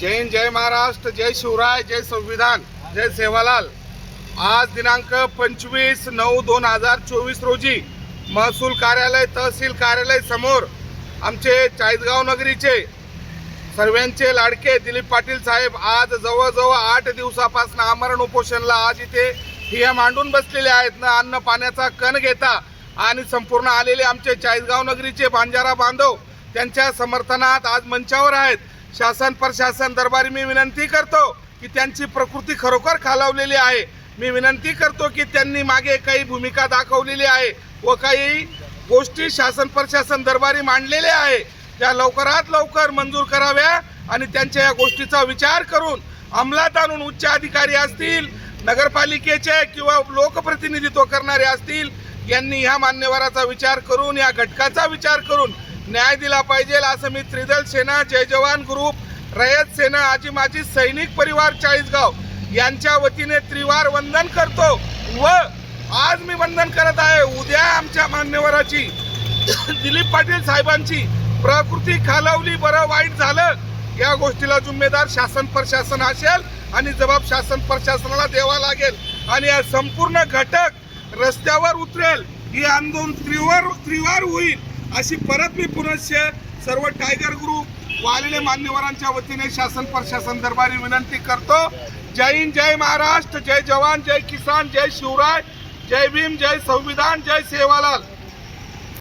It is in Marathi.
जय हिंद, जय महाराष्ट्र, जय शिवराय, जय संविधान, जय सेवालाल। आज दिनांक 25/9/2024 रोजी महसूल कार्यालय तहसील कार्यालय समोर आमचे चाळीसगाव नगरीचे सर्वांचे लाडके दिलीप पाटील साहेब आज जवळजवळ 8 दिवसापासून आमरण उपोषणला आज इथे ठिय्या मांडून बसलेले आहेत ना अन्न पाण्याचा कण घेता आणि संपूर्ण आलेले आमचे चाळीसगाव नगरीचे बंजारा बांधव त्यांच्या समर्थनात आज मंचावर आहेत। शासन प्रशासन दरबारी मी विनंती करतो की त्यांची प्रकृती खरोखर खालावलेली आहे। मी विनंती करतो की त्यांनी मागे काही भूमिका दाखवलेली आहे व काही गोष्टी शासन प्रशासन दरबारी मांडलेल्या आहे त्या लवकरात लवकर मंजूर कराव्या आणि त्यांच्या या गोष्टीचा विचार करून अंमलात आणून उच्च अधिकारी असतील, नगरपालिकेचे किंवा लोकप्रतिनिधित्व करणारे असतील यांनी ह्या मान्यवराचा विचार करून या घटकाचा विचार करून न्याय दिला पाहिजे असं मी त्रिदल सेना, जय जवान ग्रुप, रयत सेना, आजी माजी सैनिक परिवार चाळीसगाव यांच्या वतीने त्रिवार वंदन करतो व आज मी वंदन करत आहे। उद्या आमच्या मान्यवराची दिलीप पाटील साहेबांची प्रकृती खालावली, बरं वाईट झालं, या गोष्टीला जिम्मेदार शासन प्रशासन असेल आणि जबाब शासन प्रशासनाला द्यावा लागेल आणि या संपूर्ण घटक रस्त्यावर उतरेल, ही आंदोलन त्रिवार होईल अशी परत मी पुनश्च सर्व टायगर ग्रुप वालेले मान्यवरांच्या वतीने शासन प्रशासन दरबारी विनंती करतो। जय हिंद, जय महाराष्ट्र, जय जवान, जय किसान, जय शिवराय, जय भीम, जय संविधान, जय सेवालाल।